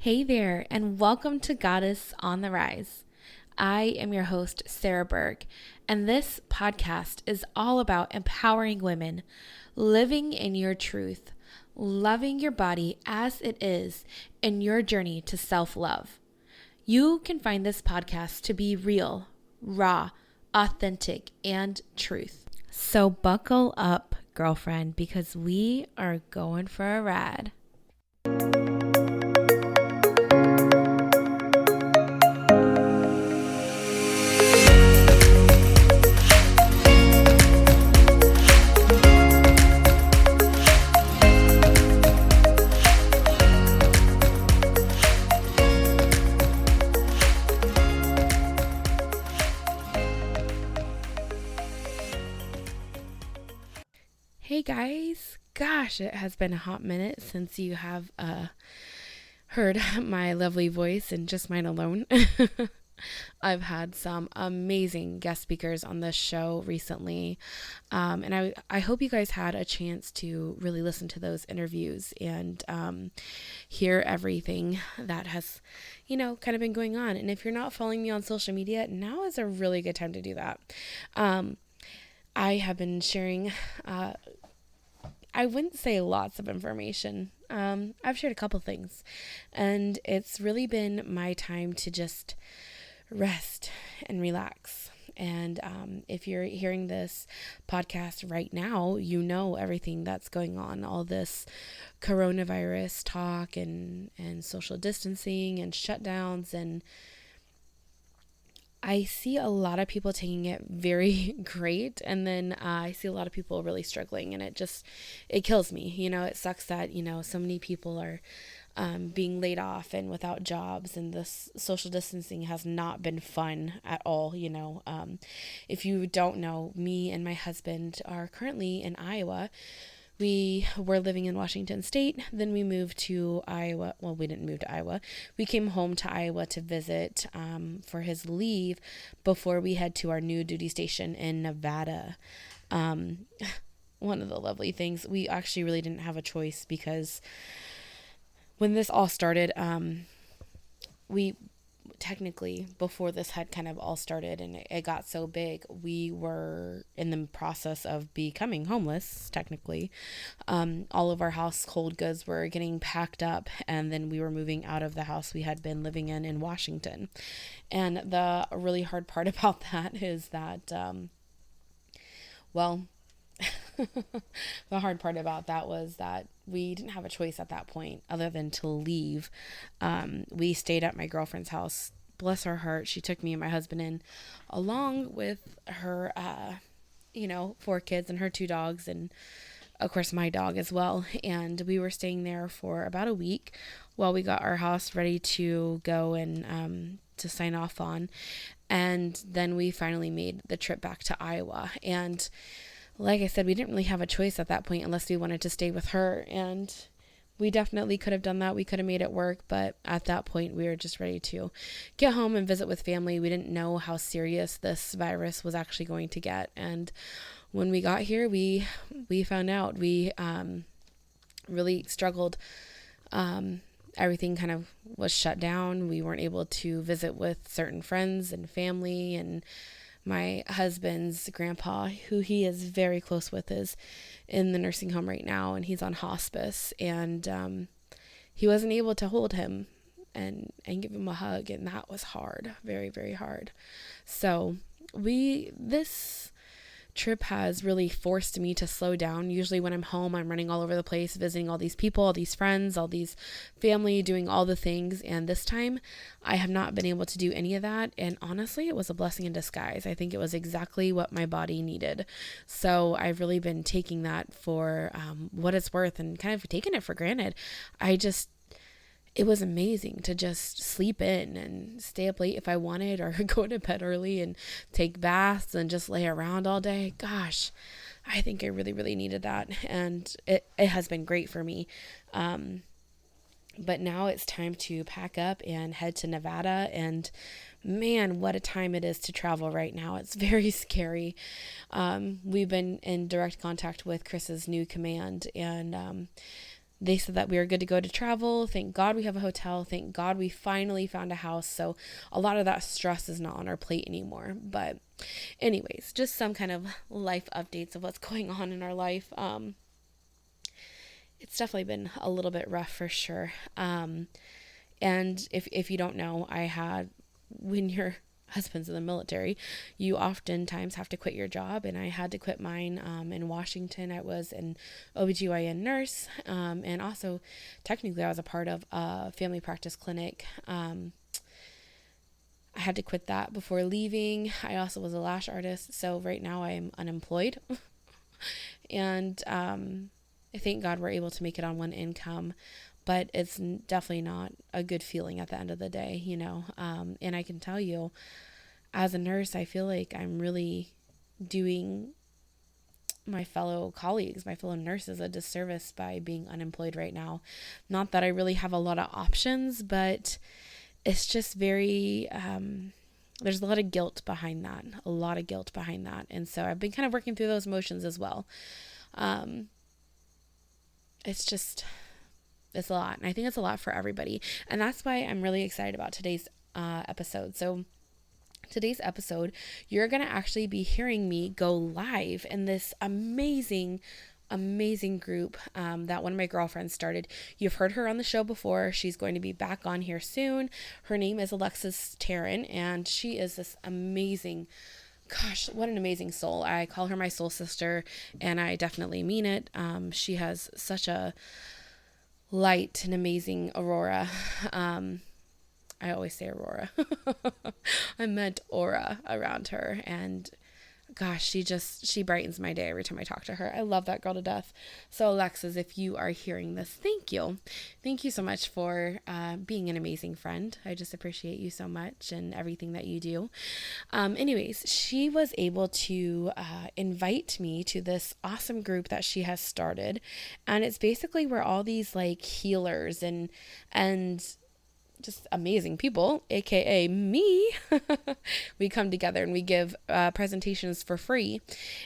Hey there, and welcome to Goddess on the Rise. I am your host, Sarah Berg, and this podcast is all about empowering women, living in your truth, loving your body as it is, in your journey to self-love. You can find this podcast to be real, raw, authentic, and truth. So buckle up, girlfriend, because we are going for a ride. Hey guys, gosh, it has been a hot minute since you have heard my lovely voice and just mine alone. I've had some amazing guest speakers on this show recently, and I hope you guys had a chance to really listen to those interviews and hear everything that has, kind of been going on. And if you're not following me on social media, now is a really good time to do that. I have been sharing, I wouldn't say lots of information. I've shared a couple things, and it's really been my time to just rest and relax. And if you're hearing this podcast right now, you know everything that's going on, all this coronavirus talk and social distancing and shutdowns, and I see a lot of people taking it very great, and then I see a lot of people really struggling, and it kills me. It sucks that, so many people are being laid off and without jobs, and this social distancing has not been fun at all. If you don't know, me and my husband are currently in Iowa. We were living in Washington State, then we moved to Iowa. Well, we didn't move to Iowa. We came home to Iowa to visit for his leave before we head to our new duty station in Nevada. One of the lovely things, we actually really didn't have a choice because when this all started, we technically, before this had kind of all started and it got so big, we were in the process of becoming homeless, technically. All of our household goods were getting packed up, and then we were moving out of the house we had been living in Washington. And the really hard part about that is that, the hard part about that was that we didn't have a choice at that point other than to leave. We stayed at my girlfriend's house. Bless her heart. She took me and my husband in along with her, 4 kids and her 2 dogs, and of course my dog as well. And we were staying there for about a week while we got our house ready to go and to sign off on. And then we finally made the trip back to Iowa. And like I said, we didn't really have a choice at that point unless we wanted to stay with her. And we definitely could have done that. We could have made it work. But at that point, we were just ready to get home and visit with family. We didn't know how serious this virus was actually going to get. And when we got here, we found out. We really struggled. Everything kind of was shut down. We weren't able to visit with certain friends and family, and my husband's grandpa, who he is very close with, is in the nursing home right now, and he's on hospice, and he wasn't able to hold him and give him a hug, and that was hard, very, very hard. So this trip has really forced me to slow down. Usually when I'm home, I'm running all over the place, visiting all these people, all these friends, all these family, doing all the things. And this time I have not been able to do any of that. And honestly, it was a blessing in disguise. I think it was exactly what my body needed. So I've really been taking that for what it's worth and kind of taking it for granted. It was amazing to just sleep in and stay up late if I wanted, or go to bed early and take baths and just lay around all day. Gosh, I think I really, really needed that. And it has been great for me. But now it's time to pack up and head to Nevada. And man, what a time it is to travel right now. It's very scary. We've been in direct contact with Chris's new command, and They said that we were good to go to travel. Thank God we have a hotel. Thank God we finally found a house. So a lot of that stress is not on our plate anymore. But anyways, just some kind of life updates of what's going on in our life. It's definitely been a little bit rough for sure. And if you don't know, when your husband's in the military, you oftentimes have to quit your job, and I had to quit mine. In Washington, I was an OBGYN nurse, and also technically I was a part of a family practice clinic. I had to quit that before leaving. I also was a lash artist, so right now I'm unemployed. And thank God we're able to make it on one income, but it's definitely not a good feeling at the end of the day, and I can tell you, as a nurse, I feel like I'm really doing my fellow colleagues, my fellow nurses, a disservice by being unemployed right now. Not that I really have a lot of options, but it's just very, there's a lot of guilt behind that, And so I've been kind of working through those emotions as well. It's a lot. And I think it's a lot for everybody. And that's why I'm really excited about today's episode. So today's episode, you're going to actually be hearing me go live in this amazing group that one of my girlfriends started. You've heard her on the show before. She's going to be back on here soon. Her name is Alexis Taryn, and she is this amazing, gosh, what an amazing soul. I call her my soul sister, and I definitely mean it. She has such a light and amazing aurora. I always say aurora. I meant aura around her, and gosh, she brightens my day every time I talk to her. I love that girl to death. So Alexis, if you are hearing this, thank you so much for being an amazing friend. I just appreciate you so much and everything that you do. Anyways, she was able to invite me to this awesome group that she has started, and it's basically where all these like healers and just amazing people, aka me, we come together and we give presentations for free.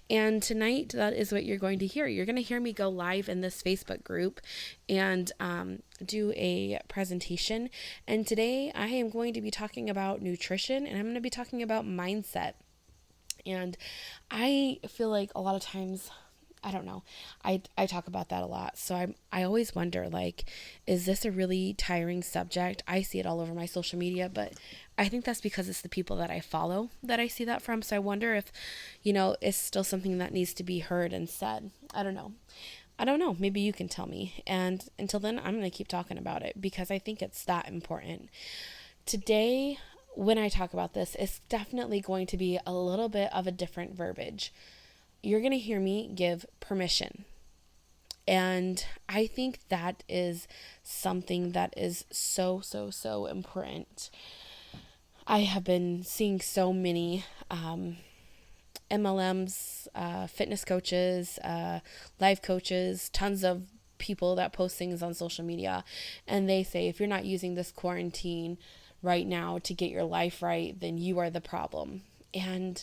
And tonight, that is what you're going to hear. You're going to hear me go live in this Facebook group and do a presentation. And today I am going to be talking about nutrition, and I'm going to be talking about mindset. And I feel like a lot of times, I don't know, I talk about that a lot. So I always wonder, like, is this a really tiring subject? I see it all over my social media, but I think that's because it's the people that I follow that I see that from. So I wonder if, it's still something that needs to be heard and said. I don't know. Maybe you can tell me. And until then, I'm going to keep talking about it because I think it's that important. Today, when I talk about this, it's definitely going to be a little bit of a different verbiage. You're going to hear me give permission. And I think that is something that is so, so, so important. I have been seeing so many MLMs, fitness coaches, life coaches, tons of people that post things on social media. And they say, if you're not using this quarantine right now to get your life right, then you are the problem. And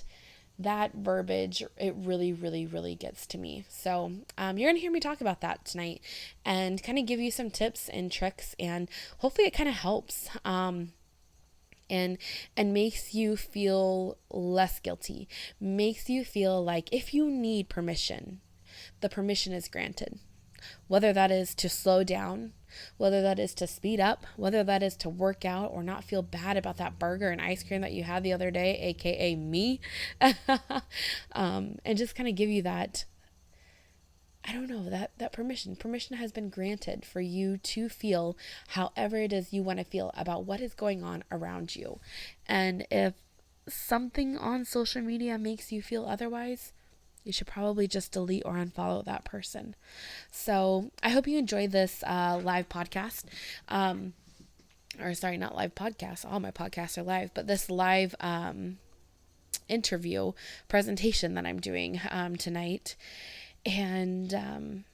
that verbiage, it really, really, really gets to me. So you're going to hear me talk about that tonight and kind of give you some tips and tricks, and hopefully it kind of helps and makes you feel less guilty, makes you feel like if you need permission, the permission is granted. Whether that is to slow down, whether that is to speed up, whether that is to work out or not feel bad about that burger and ice cream that you had the other day, aka me, and just kind of give you that, I don't know, that permission. Permission has been granted for you to feel however it is you want to feel about what is going on around you. And if something on social media makes you feel otherwise, you should probably just delete or unfollow that person. So I hope you enjoyed this live podcast. Not live podcast. All my podcasts are live, but this live interview presentation that I'm doing tonight. And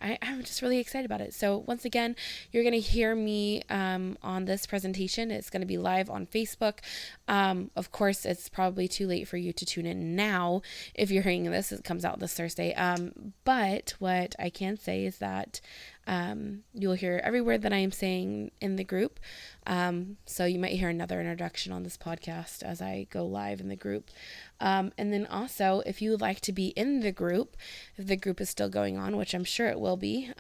I'm just really excited about it. So once again, you're going to hear me on this presentation. It's going to be live on Facebook. Of course, it's probably too late for you to tune in now. If you're hearing this, it comes out this Thursday. But what I can say is that you'll hear every word that I am saying in the group. So you might hear another introduction on this podcast as I go live in the group. And then also, if you would like to be in the group, if the group is still going on, which I'm sure it will be,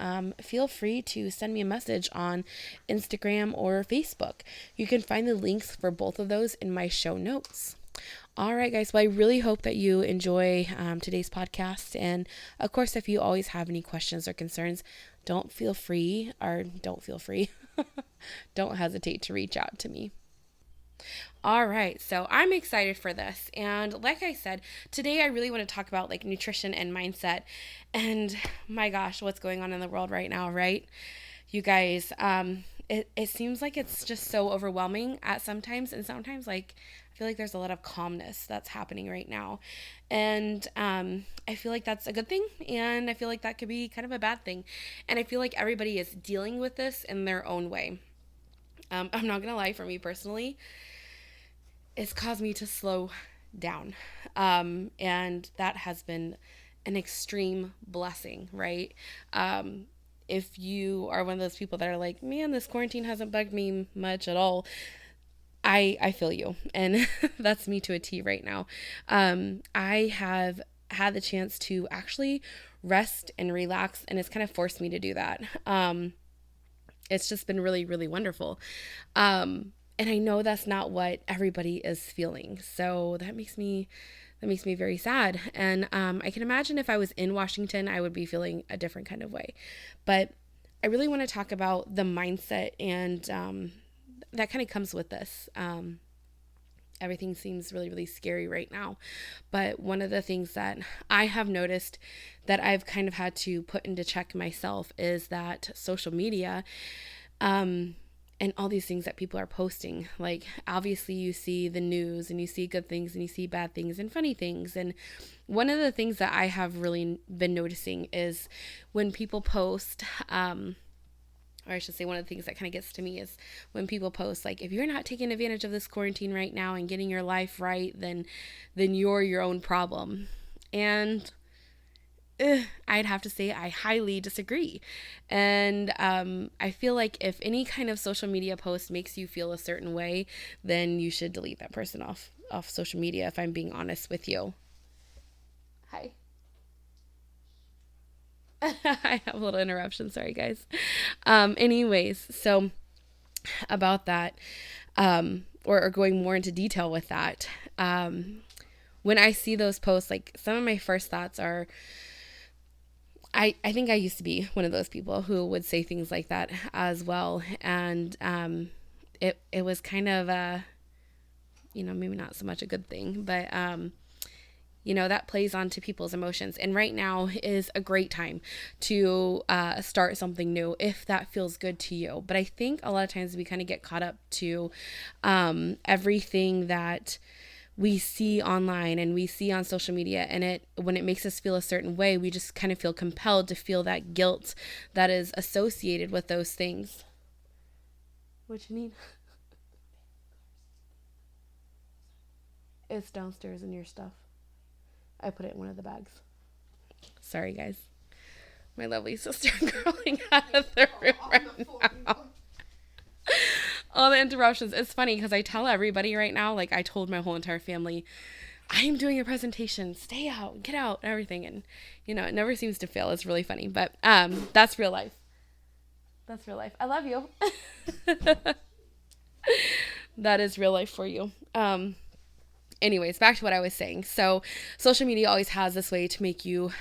feel free to send me a message on Instagram or Facebook. You can find the links for both of those in my show notes. All right, guys. Well, I really hope that you enjoy today's podcast. And of course, if you always have any questions or concerns, don't hesitate to reach out to me. All right, so I'm excited for this. And like I said, today I really want to talk about like nutrition and mindset. And my gosh, what's going on in the world right now, right? You guys, it seems like it's just so overwhelming at sometimes, and sometimes like I feel like there's a lot of calmness that's happening right now. And I feel like that's a good thing, and I feel like that could be kind of a bad thing. And I feel like everybody is dealing with this in their own way. I'm not going to lie, for me personally, it's caused me to slow down. And that has been an extreme blessing, right? If you are one of those people that are like, man, this quarantine hasn't bugged me much at all, I feel you. And that's me to a T right now. I have had the chance to actually rest and relax, and it's kind of forced me to do that. It's just been really, really wonderful. And I know that's not what everybody is feeling. So that makes me very sad. And I can imagine if I was in Washington, I would be feeling a different kind of way. But I really want to talk about the mindset, and that kind of comes with this. Everything seems really, really scary right now. But one of the things that I have noticed that I've kind of had to put into check myself is that social media, and all these things that people are posting, like obviously you see the news and you see good things and you see bad things and funny things. And one of the things that I have really been noticing is when people post, or I should say one of the things that kind of gets to me is when people post, like, if you're not taking advantage of this quarantine right now and getting your life right, then you're your own problem. And I'd have to say I highly disagree. And I feel like if any kind of social media post makes you feel a certain way, then you should delete that person off social media, if I'm being honest with you. Hi. I have a little interruption. Sorry, guys. Anyways, so about that, or going more into detail with that, when I see those posts, like some of my first thoughts are, I think I used to be one of those people who would say things like that as well. And it was kind of, maybe not so much a good thing, but that plays onto people's emotions. And right now is a great time to start something new if that feels good to you. But I think a lot of times we kind of get caught up to everything that we see online and we see on social media, and when it makes us feel a certain way, we just kind of feel compelled to feel that guilt that is associated with those things. What you need? It's downstairs in your stuff. I put it in one of the bags. Sorry, guys. My lovely sister crawling out of the room right now. All the interruptions. It's funny because I tell everybody right now, like I told my whole entire family, I am doing a presentation. Stay out, get out, everything. And, it never seems to fail. It's really funny. But that's real life. That's real life. I love you. That is real life for you. Anyways, back to what I was saying. So social media always has this way to make you,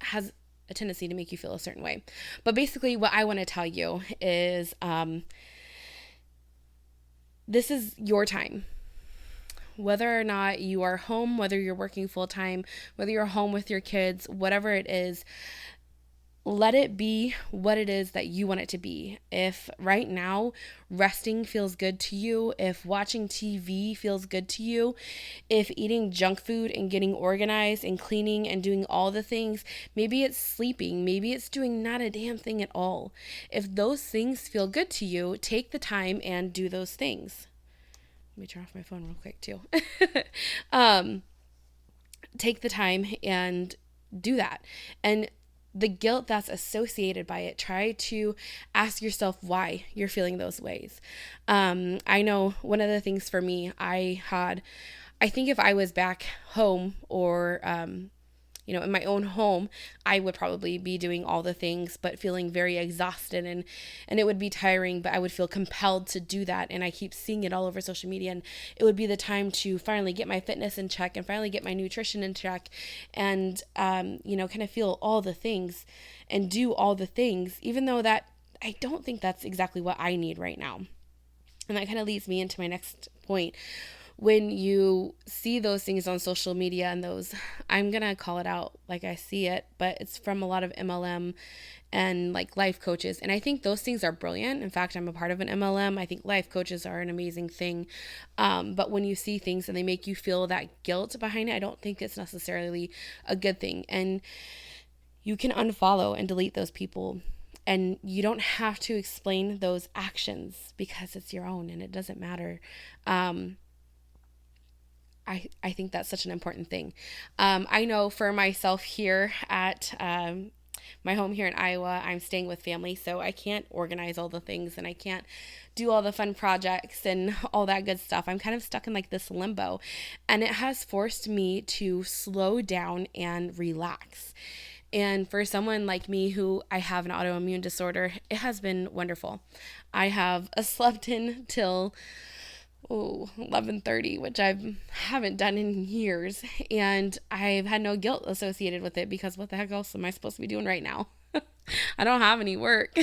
has a tendency to make you feel a certain way. But basically what I want to tell you is this is your time. Whether or not you are home, whether you're working full time, whether you're home with your kids, whatever it is, let it be what it is that you want it to be. If right now resting feels good to you, if watching TV feels good to you, if eating junk food and getting organized and cleaning and doing all the things, maybe it's sleeping, maybe it's doing not a damn thing at all. If those things feel good to you, take the time and do those things. Let me turn off my phone real quick too. Take the time and do that. And the guilt that's associated by it, try to ask yourself why you're feeling those ways. I know one of the things for me, I think if I was back home or, in my own home, I would probably be doing all the things, but feeling very exhausted and it would be tiring, but I would feel compelled to do that. And I keep seeing it all over social media, and it would be the time to finally get my fitness in check and finally get my nutrition in check and, kind of feel all the things and do all the things, even though that I don't think that's exactly what I need right now. And that kind of leads me into my next point. When you see those things on social media and those, I'm going to call it out like I see it, but it's from a lot of MLM and like life coaches. And I think those things are brilliant. In fact, I'm a part of an MLM. I think life coaches are an amazing thing. But when you see things and they make you feel that guilt behind it, I don't think it's necessarily a good thing. And you can unfollow and delete those people. And you don't have to explain those actions because it's your own and it doesn't matter. I think that's such an important thing. I know for myself here at my home here in Iowa, I'm staying with family, so I can't organize all the things and I can't do all the fun projects and all that good stuff. I'm kind of stuck in like this limbo, and it has forced me to slow down and relax. And for someone like me who I have an autoimmune disorder, it has been wonderful. I have slept in till 11:30, which I haven't done in years, and I've had no guilt associated with it because what the heck else am I supposed to be doing right now? I don't have any work.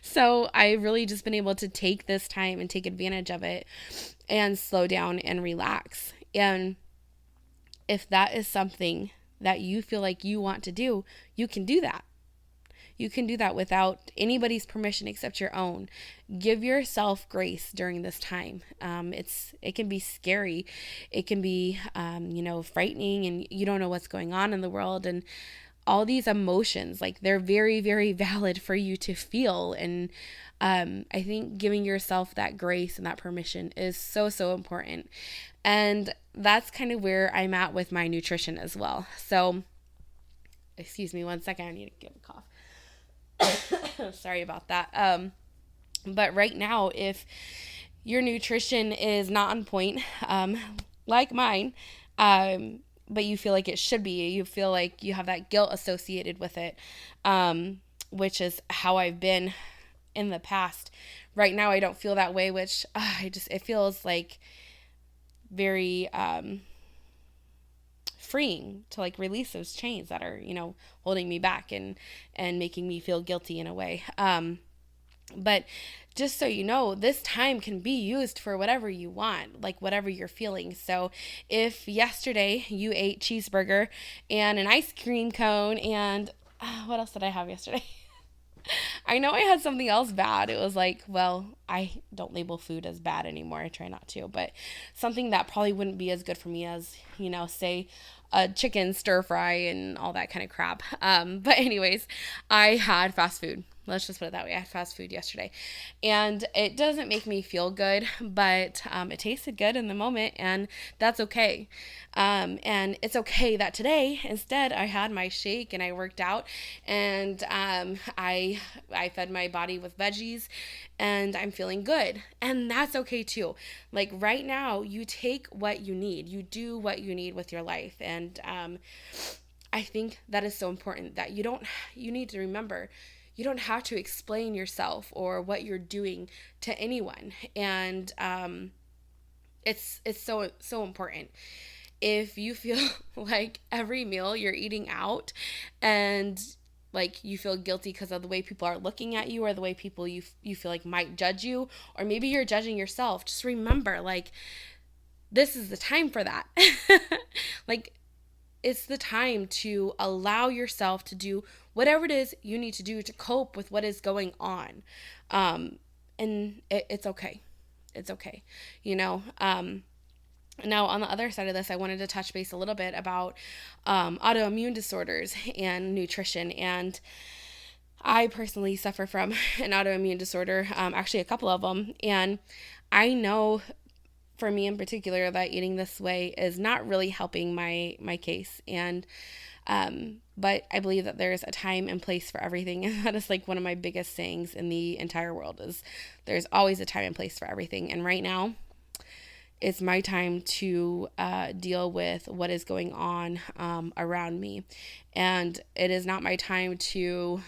So I've really just been able to take this time and take advantage of it and slow down and relax. And if that is something that you feel like you want to do, you can do that. You can do that without anybody's permission except your own. Give yourself grace during this time. It can be scary. It can be, frightening, and you don't know what's going on in the world. And all these emotions, like they're very, very valid for you to feel. And I think giving yourself that grace and that permission is so, so important. And that's kind of where I'm at with my nutrition as well. So, excuse me 1 second. I need to get a cough. Sorry about that. But right now, if your nutrition is not on point, like mine, but you feel like it should be, you feel like you have that guilt associated with it, which is how I've been in the past. Right now, I don't feel that way, which it feels like very, freeing to like release those chains that are, holding me back and making me feel guilty in a way. But just so you know, this time can be used for whatever you want, like whatever you're feeling. So if yesterday you ate cheeseburger and an ice cream cone and what else did I have yesterday? I know I had something else bad. It was like, well, I don't label food as bad anymore. I try not to, but something that probably wouldn't be as good for me as, say a chicken stir fry and all that kind of crap. But anyways, I had fast food. Let's just put it that way. I had fast food yesterday, and it doesn't make me feel good, but it tasted good in the moment, and that's okay. And it's okay that today, instead, I had my shake and I worked out, and I fed my body with veggies, and I'm feeling good, and that's okay too. Like right now, you take what you need, you do what you need with your life, and I think that is so important that you need to remember. You don't have to explain yourself or what you're doing to anyone. And it's so important. If you feel like every meal you're eating out and like you feel guilty because of the way people are looking at you or the way people you feel like might judge you, or maybe you're judging yourself, just remember, like, this is the time for that. Like, it's the time to allow yourself to do whatever it is you need to do to cope with what is going on. It's okay. It's okay. You know, now, on the other side of this, I wanted to touch base a little bit about autoimmune disorders and nutrition. And I personally suffer from an autoimmune disorder, actually, a couple of them. And I know for me in particular that eating this way is not really helping my case. And but I believe that there's a time and place for everything. And that is like one of my biggest sayings in the entire world is there's always a time and place for everything. And right now, it's my time to deal with what is going on around me. And it is not my time to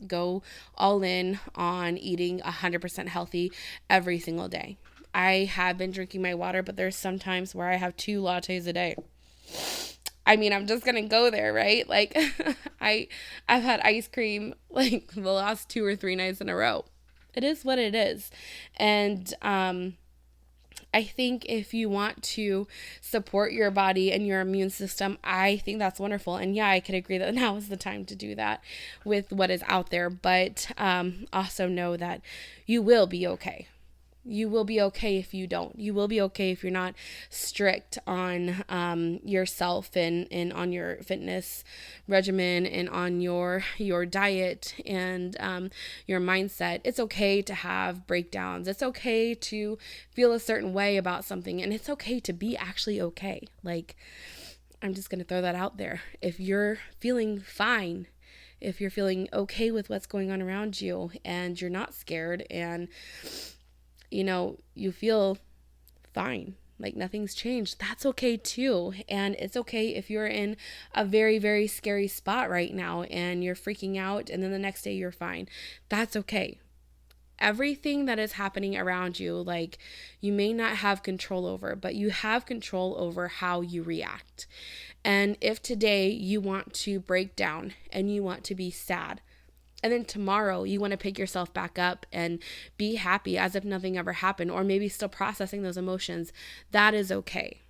go all in on eating 100% healthy every single day. I have been drinking my water, but there's some times where I have 2 lattes a day. I mean, I'm just gonna go there, right? Like, I've had ice cream like the last 2 or 3 nights in a row. It is what it is. And I think if you want to support your body and your immune system, I think that's wonderful. And yeah, I could agree that now is the time to do that with what is out there. But also know that you will be okay. You will be okay if you don't. You will be okay if you're not strict on yourself and on your fitness regimen and on your diet and your mindset. It's okay to have breakdowns. It's okay to feel a certain way about something, and it's okay to be actually okay. Like, I'm just going to throw that out there. If you're feeling fine, if you're feeling okay with what's going on around you and you're not scared and you know, you feel fine, like nothing's changed, that's okay too. And it's okay if you're in a very, very scary spot right now and you're freaking out and then the next day you're fine. That's okay. Everything that is happening around you, like, you may not have control over, but you have control over how you react. And if today you want to break down and you want to be sad, and then tomorrow you want to pick yourself back up and be happy as if nothing ever happened, or maybe still processing those emotions, that is okay.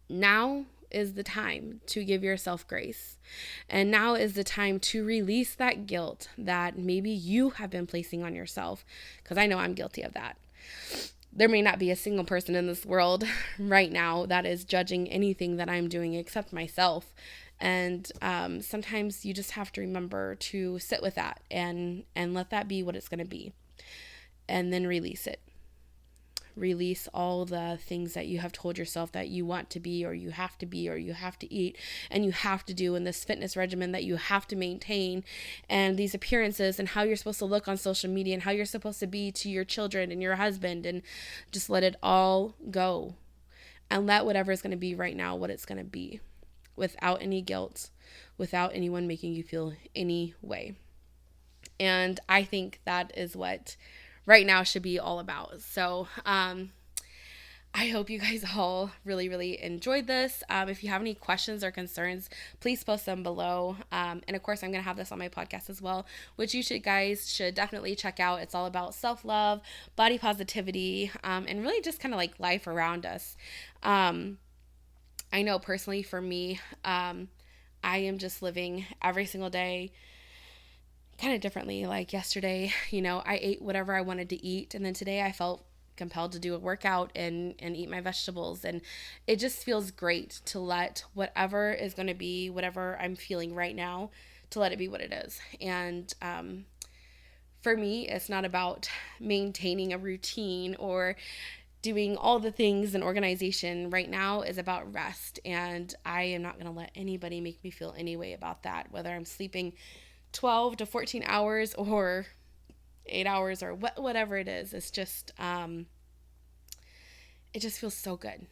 Now is the time to give yourself grace. And now is the time to release that guilt that maybe you have been placing on yourself, because I know I'm guilty of that. There may not be a single person in this world right now that is judging anything that I'm doing except myself. And sometimes you just have to remember to sit with that and let that be what it's going to be. And then release it. Release all the things that you have told yourself that you want to be, or you have to be, or you have to eat, and you have to do in this fitness regimen that you have to maintain, and these appearances and how you're supposed to look on social media and how you're supposed to be to your children and your husband, and just let it all go. And let whatever is going to be right now what it's going to be, without any guilt, without anyone making you feel any way. And I think that is what right now should be all about. So I hope you guys all really, really enjoyed this. If you have any questions or concerns, please post them below. And of course, I'm going to have this on my podcast as well, which you guys should definitely check out. It's all about self-love, body positivity, and really just kind of like life around us. I know personally for me, I am just living every single day kind of differently. Like yesterday, I ate whatever I wanted to eat. And then today I felt compelled to do a workout and eat my vegetables. And it just feels great to let whatever is going to be, whatever I'm feeling right now, to let it be what it is. And for me, it's not about maintaining a routine or doing all the things in organization. Right now is about rest. And I am not going to let anybody make me feel any way about that, whether I'm sleeping 12 to 14 hours or 8 hours or whatever it is. It's just, it just feels so good,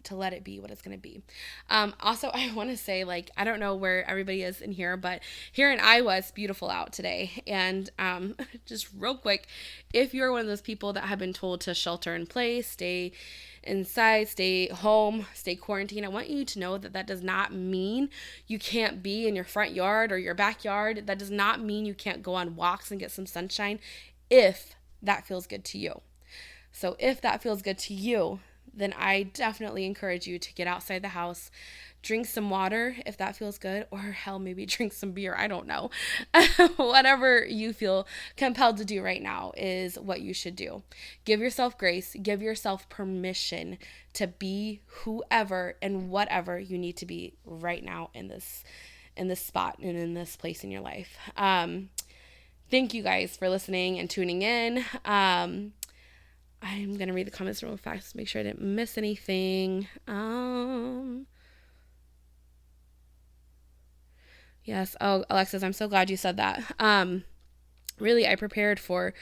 to let it be what it's going to be. Also, I want to say, I don't know where everybody is in here, but here in Iowa, it's beautiful out today. And just real quick, if you're one of those people that have been told to shelter in place, stay inside, stay home, stay quarantined, I want you to know that does not mean you can't be in your front yard or your backyard. That does not mean you can't go on walks and get some sunshine if that feels good to you. So if that feels good to you, then I definitely encourage you to get outside the house, drink some water if that feels good, or hell, maybe drink some beer. I don't know. Whatever you feel compelled to do right now is what you should do. Give yourself grace, give yourself permission to be whoever and whatever you need to be right now in this spot and in this place in your life. Thank you guys for listening and tuning in. I'm going to read the comments real fast to make sure I didn't miss anything. Yes. Oh, Alexis, I'm so glad you said that. Really, I prepared for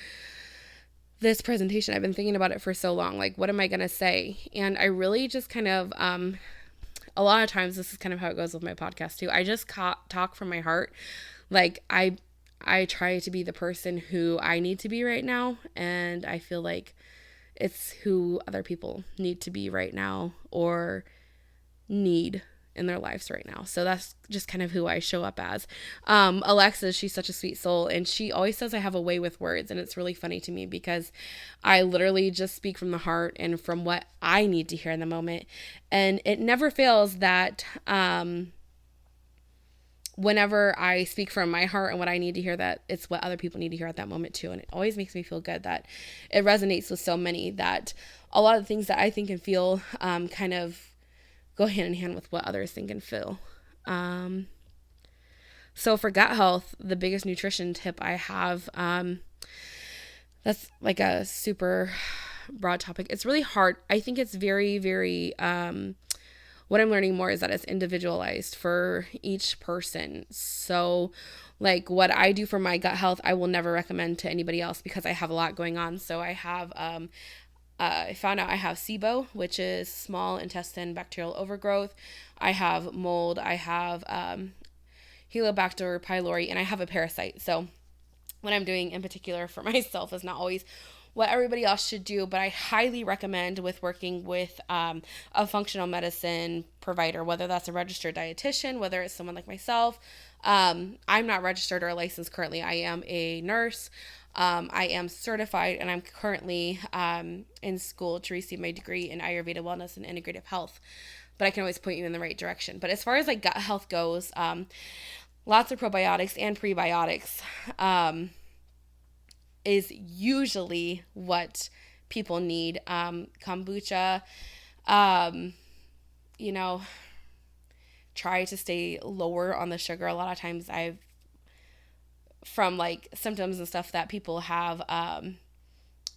this presentation. I've been thinking about it for so long. Like, what am I going to say? And I really just kind of, a lot of times this is kind of how it goes with my podcast too. I just talk from my heart. Like, I try to be the person who I need to be right now. And I feel like it's who other people need to be right now or need in their lives right now. So that's just kind of who I show up as. Alexis, she's such a sweet soul, and she always says I have a way with words, and it's really funny to me because I literally just speak from the heart and from what I need to hear in the moment. And it never fails that whenever I speak from my heart and what I need to hear, that it's what other people need to hear at that moment too. And it always makes me feel good that it resonates with so many, that a lot of the things that I think and feel kind of go hand in hand with what others think and feel. So for gut health, the biggest nutrition tip I have, that's like a super broad topic. It's really hard. I think it's very, very, what I'm learning more is that it's individualized for each person. So like what I do for my gut health, I will never recommend to anybody else because I have a lot going on. So I have, I found out I have SIBO, which is small intestine bacterial overgrowth. I have mold. I have Helicobacter pylori, and I have a parasite. So what I'm doing in particular for myself is not always what everybody else should do, but I highly recommend with working with a functional medicine provider, whether that's a registered dietitian, whether it's someone like myself. I'm not registered or licensed currently. I am a nurse. I am certified, and I'm currently in school to receive my degree in Ayurveda Wellness and Integrative Health, but I can always point you in the right direction. But as far as like gut health goes, lots of probiotics and prebiotics is usually what people need. Kombucha, try to stay lower on the sugar. A lot of times from like symptoms and stuff that people have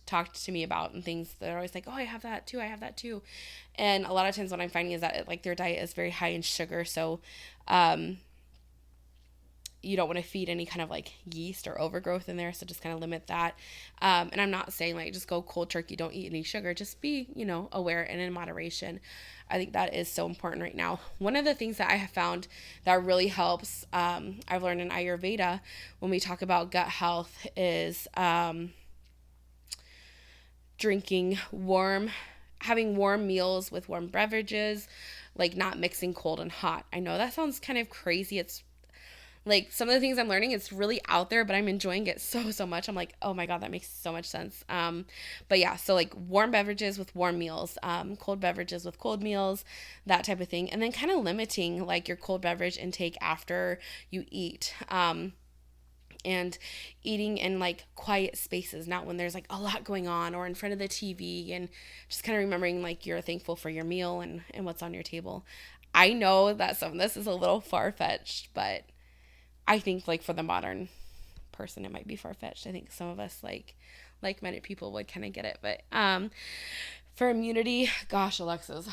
talked to me about and things, they're always like, oh, I have that too. And a lot of times what I'm finding is that like their diet is very high in sugar. So you don't want to feed any kind of like yeast or overgrowth in there. So just kind of limit that. And I'm not saying like just go cold turkey, don't eat any sugar, just be, aware and in moderation. I think that is so important right now. One of the things that I have found that really helps, I've learned in Ayurveda when we talk about gut health is having warm meals with warm beverages, like not mixing cold and hot. I know that sounds kind of crazy. It's like some of the things I'm learning, it's really out there, but I'm enjoying it so much. I'm like, oh my God, that makes so much sense. But yeah, so like warm beverages with warm meals, cold beverages with cold meals, that type of thing. And then kind of limiting like your cold beverage intake after you eat. And eating in like quiet spaces, not when there's like a lot going on or in front of the TV, and just kind of remembering like you're thankful for your meal and what's on your table. I know that some of this is a little far-fetched, but I think like for the modern person, it might be far-fetched. I think some of us like-minded people would kind of get it. But for immunity, gosh, Alexis,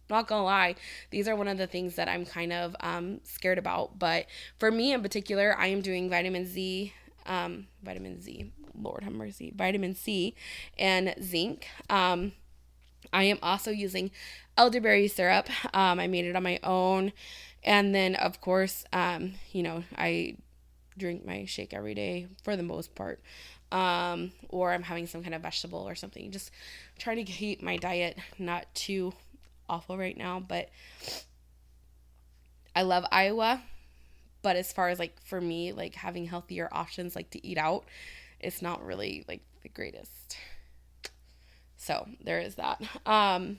not gonna lie, these are one of the things that I'm kind of scared about. But for me in particular, I am doing vitamin C, Lord have mercy, vitamin C and zinc. I am also using elderberry syrup. I made it on my own. And then, of course, I drink my shake every day for the most part. Or I'm having some kind of vegetable or something. Just trying to keep my diet not too awful right now. But I love Iowa. But as far as, like, for me, like, having healthier options, like, to eat out, it's not really, like, the greatest. So there is that. I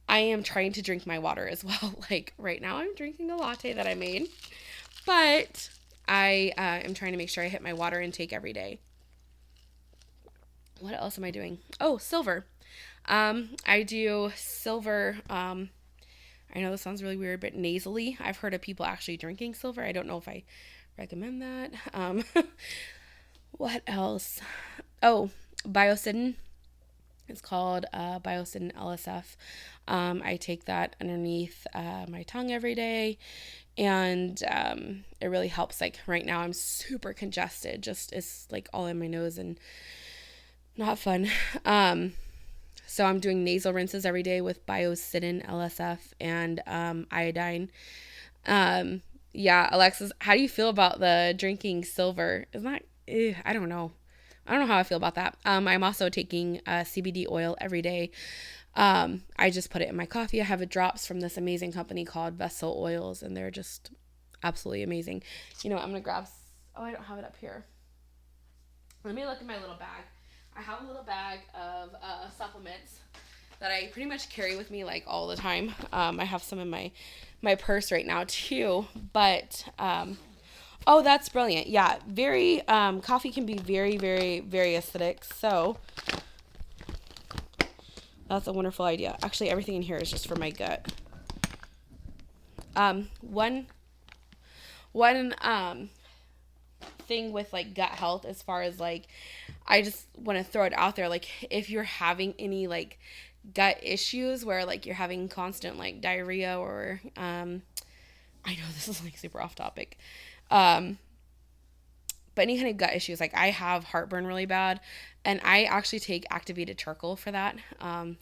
am trying to drink my water as well. Like right now, I'm drinking a latte that I made, but I am trying to make sure I hit my water intake every day. What else am I doing? Oh, silver. I do silver. I know this sounds really weird, but nasally. I've heard of people actually drinking silver. I don't know if I recommend that. What else? Oh, Biocidin. It's called Biocidin LSF. I take that underneath my tongue every day, and it really helps. Like right now, I'm super congested. Just it's like all in my nose and not fun. So I'm doing nasal rinses every day with Biocidin LSF and iodine. Yeah, Alexis, how do you feel about the drinking silver? Isn't that? I don't know. I don't know how I feel about that. I'm also taking CBD oil every day. I just put it in my coffee. I have it drops from this amazing company called Vessel Oils, and they're just absolutely amazing. You know what? I'm gonna grab. Oh, I don't have it up here. Let me look in my little bag. I have a little bag of supplements that I pretty much carry with me like all the time. I have some in my purse right now too, but oh, that's brilliant. Yeah, very coffee can be very, very, very acidic. So that's a wonderful idea. Actually, everything in here is just for my gut. One thing with like gut health, as far as like, I just want to throw it out there. Like, if you're having any like gut issues where like you're having constant like diarrhea or I know this is like super off topic. But any kind of gut issues, like I have heartburn really bad, and I actually take activated charcoal for that. And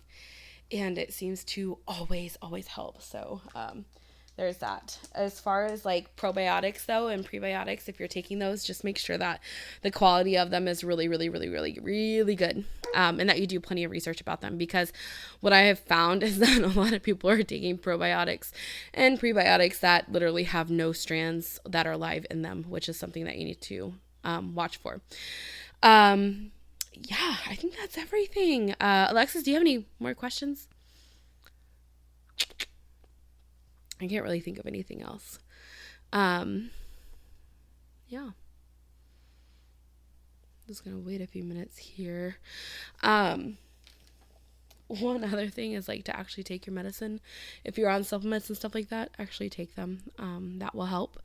it seems to always help. So there's that. As far as like probiotics though and prebiotics, if you're taking those, just make sure that the quality of them is really, really, really, really, really good. And that you do plenty of research about them, because what I have found is that a lot of people are taking probiotics and prebiotics that literally have no strands that are live in them, which is something that you need to watch for. Yeah, I think that's everything. Alexis, do you have any more questions? I can't really think of anything else. Yeah. Just gonna wait a few minutes here. One other thing is like to actually take your medicine. If you're on supplements and stuff like that, actually take them. That will help.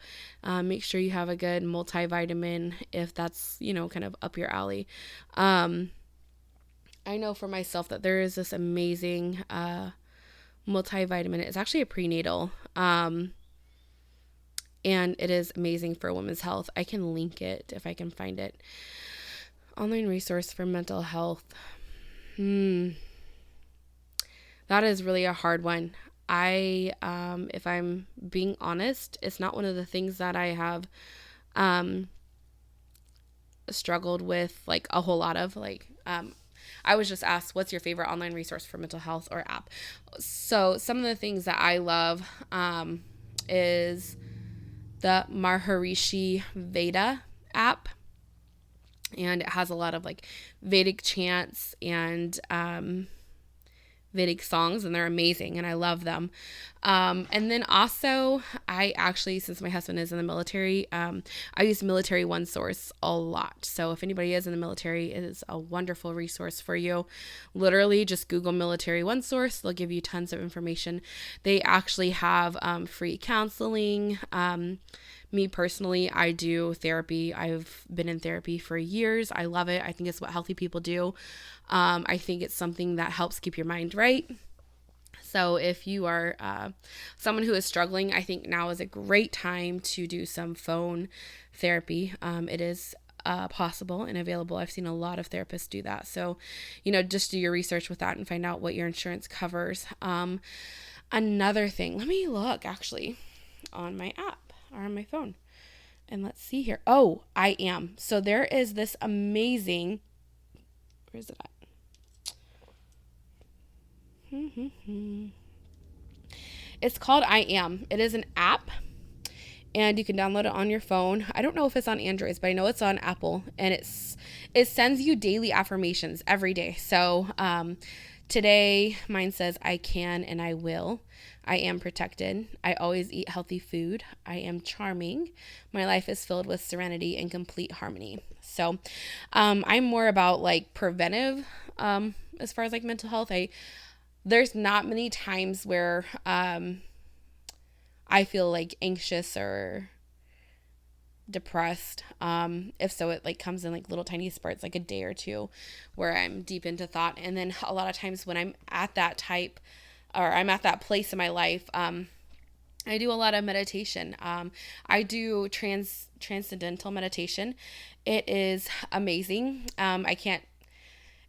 Make sure you have a good multivitamin if that's, kind of up your alley. I know for myself that there is this amazing multivitamin. It's actually a prenatal. And it is amazing for women's health. I can link it if I can find it. Online resource for mental health. That is really a hard one. If I'm being honest, it's not one of the things that I have struggled with like a whole lot of. Like, I was just asked, what's your favorite online resource for mental health or app? So some of the things that I love is the Maharishi Veda app. And it has a lot of like Vedic chants and Vedic songs, and they're amazing, and I love them. And then also, I actually, since my husband is in the military, I use Military One Source a lot. So if anybody is in the military, it is a wonderful resource for you. Literally, just Google Military One Source. They'll give you tons of information. They actually have free counseling. Me personally, I do therapy. I've been in therapy for years. I love it. I think it's what healthy people do. I think it's something that helps keep your mind right. So if you are someone who is struggling, I think now is a great time to do some phone therapy. It is possible and available. I've seen a lot of therapists do that. So, just do your research with that and find out what your insurance covers. Another thing, let me look actually on my app or on my phone. And let's see here. Oh, I am. So there is this amazing, where is it at? It's called I Am. It is an app, and you can download it on your phone. I don't know if it's on Androids, but I know it's on Apple, and it sends you daily affirmations every day. So today mine says, I can and I will. I am protected. I always eat healthy food. I am charming. My life is filled with serenity and complete harmony. So I'm more about like preventive as far as like mental health. There's not many times where I feel like anxious or depressed. If so, it like comes in like little tiny spurts, like a day or two where I'm deep into thought. And then a lot of times when I'm at that I'm at that place in my life, I do a lot of meditation. I do transcendental meditation. It is amazing.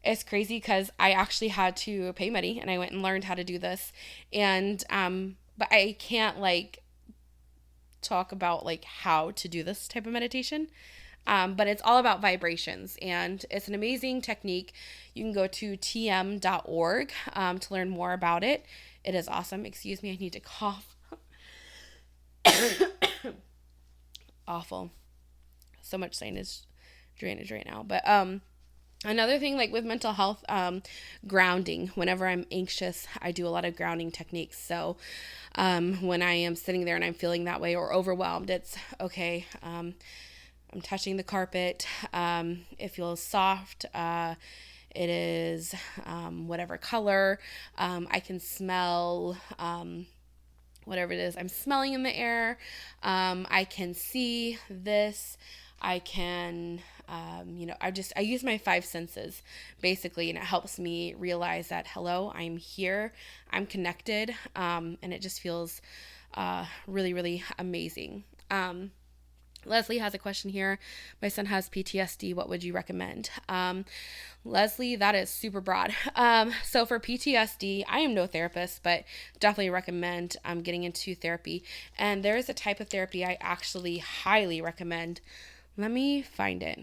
It's crazy because I actually had to pay money and I went and learned how to do this. And, but I can't like talk about like how to do this type of meditation. But it's all about vibrations, and it's an amazing technique. You can go to tm.org to learn more about it. It is awesome. Excuse me, I need to cough. Awful. So much sinus drainage right now. But another thing, like with mental health, grounding. Whenever I'm anxious, I do a lot of grounding techniques. So when I am sitting there and I'm feeling that way or overwhelmed, it's okay. I'm touching the carpet. It feels soft. It is whatever color. I can smell whatever it is I'm smelling in the air. I can see this. I can, I use my 5 senses basically, and it helps me realize that, hello, I'm here, I'm connected. And it just feels really, really amazing. Leslie has a question here. My son has PTSD. What would you recommend? Leslie, that is super broad. So for PTSD, I am no therapist, but definitely recommend getting into therapy. And there is a type of therapy I actually highly recommend. Let me find it.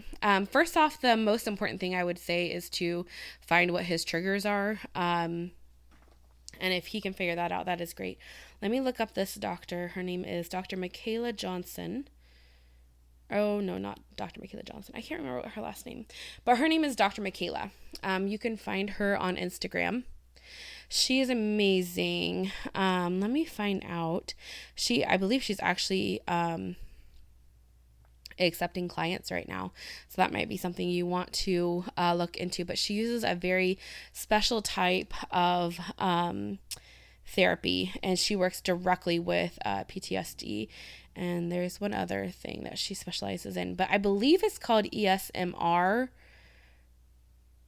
First off, the most important thing I would say is to find what his triggers are. And if he can figure that out, that is great. Let me look up this doctor. Her name is Dr. Michaela Johnson. Oh, no, not Dr. Michaela Johnson. I can't remember what her last name, but her name is Dr. Michaela. You can find her on Instagram. She is amazing. Let me find out. I believe she's actually accepting clients right now. So that might be something you want to look into. But she uses a very special type of therapy, and she works directly with PTSD. And there's one other thing that she specializes in, but I believe it's called ESMR,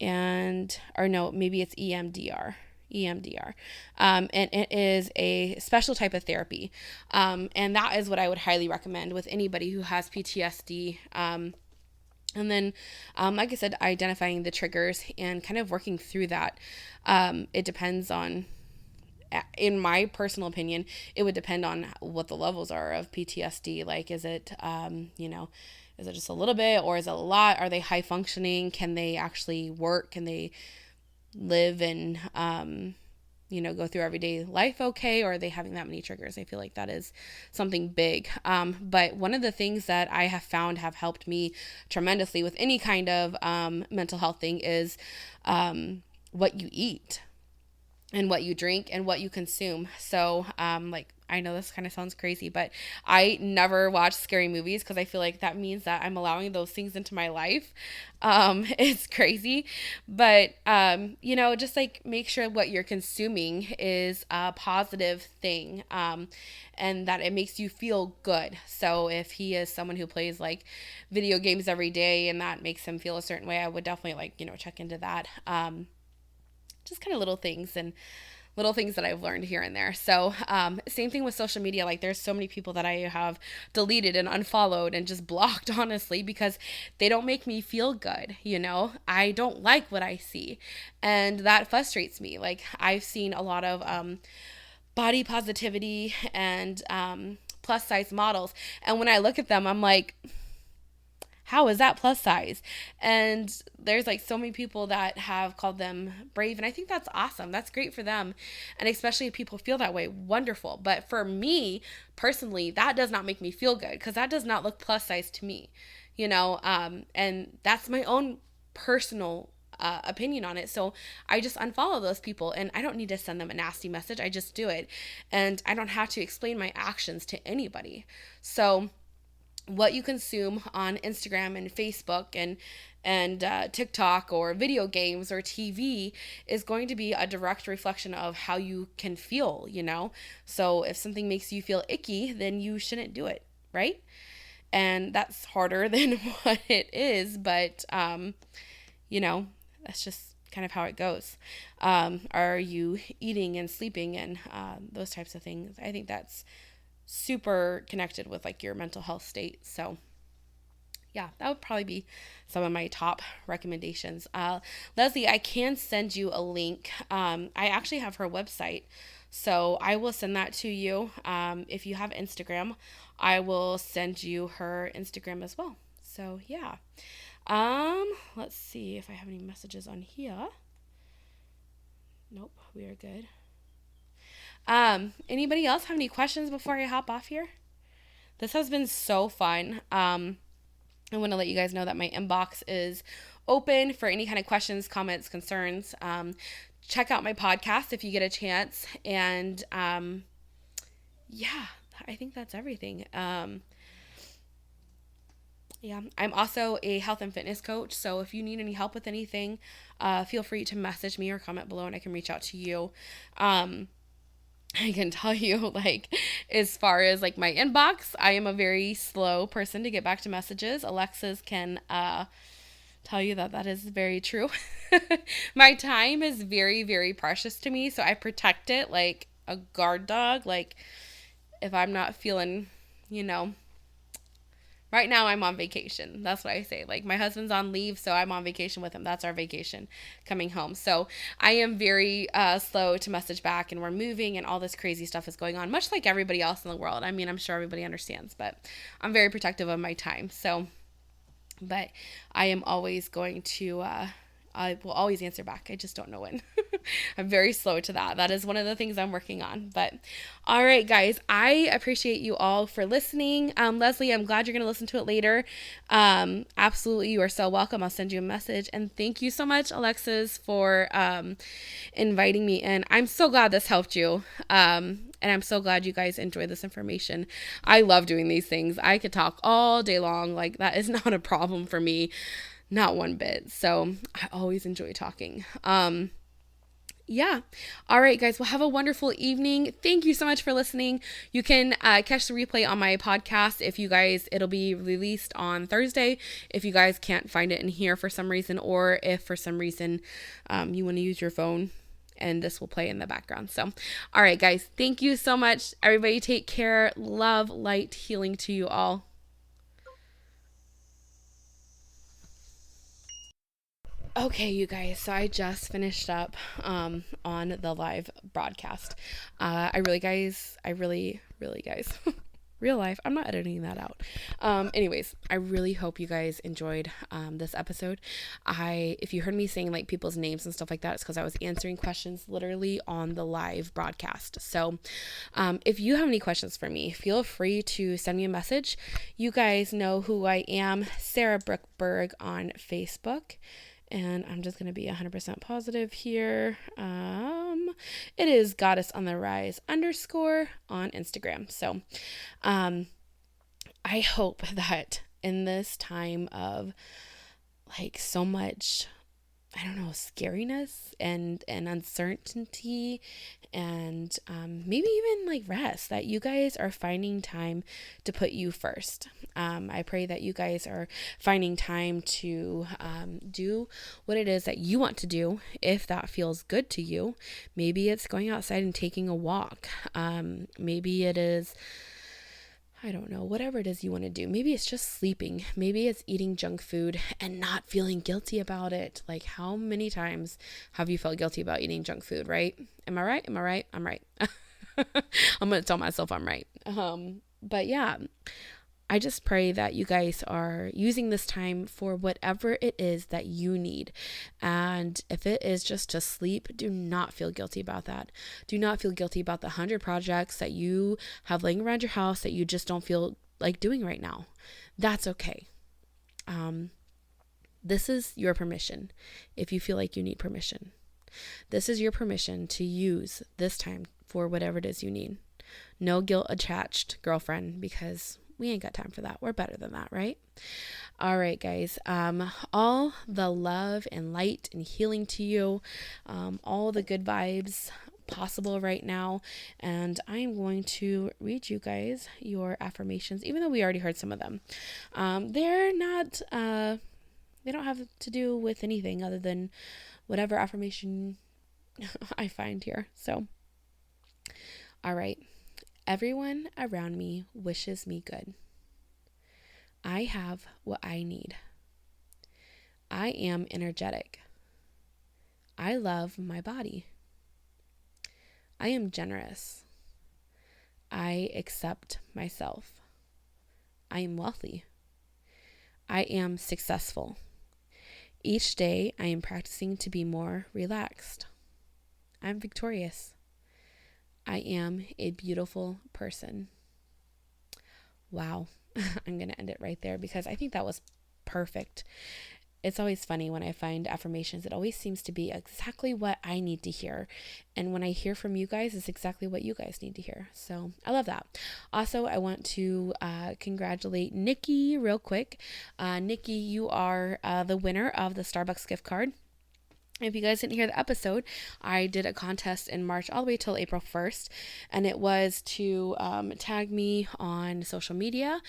or no, maybe it's EMDR. And it is a special type of therapy. And that is what I would highly recommend with anybody who has PTSD. And then, like I said, identifying the triggers and kind of working through that. It depends on, in my personal opinion, it would depend on what the levels are of PTSD. Like, is it, is it just a little bit, or is it a lot? Are they high functioning? Can they actually work? Can they live and, go through everyday life okay? Or are they having that many triggers? I feel like that is something big. But one of the things that I have found have helped me tremendously with any kind of mental health thing is what you eat and what you drink and what you consume. So, I know this kind of sounds crazy, but I never watch scary movies because I feel like that means that I'm allowing those things into my life. It's crazy, but, just like make sure what you're consuming is a positive thing, and that it makes you feel good. So if he is someone who plays like video games every day and that makes him feel a certain way, I would definitely check into that. Just kind of little things that I've learned here and there. So same thing with social media. Like, there's so many people that I have deleted and unfollowed and just blocked, honestly, because they don't make me feel good. I don't like what I see, and that frustrates me. Like, I've seen a lot of body positivity and plus size models, and when I look at them, I'm like, How is that plus size? And there's like so many people that have called them brave. And I think that's awesome. That's great for them. And especially if people feel that way, wonderful. But for me personally, that does not make me feel good because that does not look plus size to me, and that's my own personal opinion on it. So I just unfollow those people and I don't need to send them a nasty message. I just do it. And I don't have to explain my actions to anybody. So what you consume on Instagram and Facebook and TikTok or video games or TV is going to be a direct reflection of how you can feel, So if something makes you feel icky, then you shouldn't do it, right? And that's harder than what it is, but that's just kind of how it goes. Are you eating and sleeping and those types of things? I think that's super connected with like your mental health state. So yeah, that would probably be some of my top recommendations. Leslie, I can send you a link. I actually have her website, so I will send that to you. If you have Instagram, I will send you her Instagram as well. So yeah. Let's see if I have any messages on here. Nope, we are good. Anybody else have any questions before I hop off here? This has been so fun. I want to let you guys know that my inbox is open for any kind of questions, comments, concerns. Check out my podcast if you get a chance. And yeah, I think that's everything. Yeah, I'm also a health and fitness coach. So if you need any help with anything, feel free to message me or comment below and I can reach out to you. I can tell you, like, as far as like my inbox, I am a very slow person to get back to messages. Alexis can tell you that that is very true. My time is very, very precious to me. So I protect it like a guard dog. Like if I'm not feeling, right now I'm on vacation. That's what I say. Like my husband's on leave, so I'm on vacation with him. That's our vacation coming home. So I am very slow to message back, and we're moving and all this crazy stuff is going on, much like everybody else in the world. I mean, I'm sure everybody understands, but I'm very protective of my time. So, but I am always going to, I will always answer back. I just don't know when. I'm very slow to that. That is one of the things I'm working on. But all right, guys, I appreciate you all for listening. Leslie, I'm glad you're going to listen to it later. Absolutely. You are so welcome. I'll send you a message. And thank you so much, Alexis, for inviting me in. I'm so glad this helped you. And I'm so glad you guys enjoy this information. I love doing these things. I could talk all day long. Like that is not a problem for me. Not one bit. So I always enjoy talking. Yeah. All right, guys. Well, have a wonderful evening. Thank you so much for listening. You can catch the replay on my podcast it'll be released on Thursday if you guys can't find it in here for some reason, or if for some reason you want to use your phone and this will play in the background. So, all right, guys. Thank you so much. Everybody take care. Love, light, healing to you all. Okay, you guys, so I just finished up on the live broadcast. I really, guys, real life, I'm not editing that out. Anyways, I really hope you guys enjoyed this episode. If you heard me saying like people's names and stuff like that, it's because I was answering questions literally on the live broadcast. So if you have any questions for me, feel free to send me a message. You guys know who I am, Sarah Brookberg on Facebook. And I'm just going to be 100% positive here. It is Goddess on the Rise _ on Instagram. So, I hope that in this time of like so much, I don't know, scariness and uncertainty and maybe even like rest, that you guys are finding time to put you first. I pray that you guys are finding time to do what it is that you want to do if that feels good to you. Maybe it's going outside and taking a walk. Maybe it is, I don't know, whatever it is you want to do. Maybe it's just sleeping. Maybe it's eating junk food and not feeling guilty about it. Like, how many times have you felt guilty about eating junk food, right? Am I right? Am I right? I'm right. I'm going to tell myself I'm right. But yeah, I just pray that you guys are using this time for whatever it is that you need. And if it is just to sleep, do not feel guilty about that. Do not feel guilty about the 100 projects that you have laying around your house that you just don't feel like doing right now. That's okay. This is your permission if you feel like you need permission. This is your permission to use this time for whatever it is you need. No guilt attached, girlfriend, because we ain't got time for that. We're better than that, right? All right, guys. All the love and light and healing to you. All the good vibes possible right now. And I'm going to read you guys your affirmations, even though we already heard some of them. They're not, they don't have to do with anything other than whatever affirmation I find here. So, all right. Everyone around me wishes me good. I have what I need. I am energetic. I love my body. I am generous. I accept myself. I am wealthy. I am successful. Each day I am practicing to be more relaxed. I'm victorious. I am a beautiful person. Wow. I'm going to end it right there because I think that was perfect. It's always funny when I find affirmations. It always seems to be exactly what I need to hear. And when I hear from you guys, it's exactly what you guys need to hear. So I love that. Also, I want to congratulate Nikki real quick. Nikki, you are the winner of the Starbucks gift card. If you guys didn't hear the episode, I did a contest in March all the way till April 1st, and it was to tag me on social media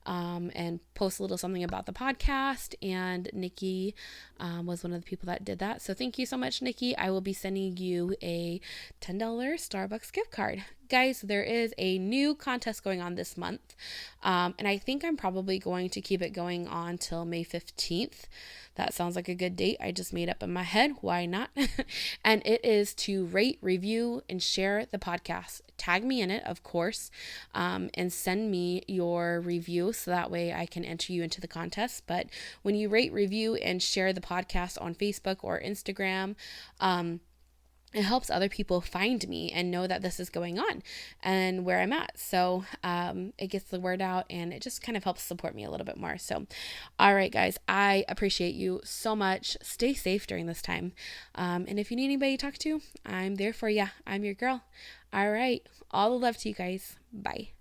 and post a little something about the podcast, and Nikki was one of the people that did that. So thank you so much, Nikki. I will be sending you a $10 Starbucks gift card. Guys, there is a new contest going on this month, and I think I'm probably going to keep it going on till May 15th. That sounds like a good date. I just made up in my head. Why not? And it is to rate, review, and share the podcast. Tag me in it, of course, and send me your review so that way I can enter you into the contest. But when you rate, review, and share the podcast on Facebook or Instagram, it helps other people find me and know that this is going on and where I'm at. So it gets the word out and it just kind of helps support me a little bit more. So, all right, guys, I appreciate you so much. Stay safe during this time. And if you need anybody to talk to, I'm there for you. I'm your girl. All right. All the love to you guys. Bye.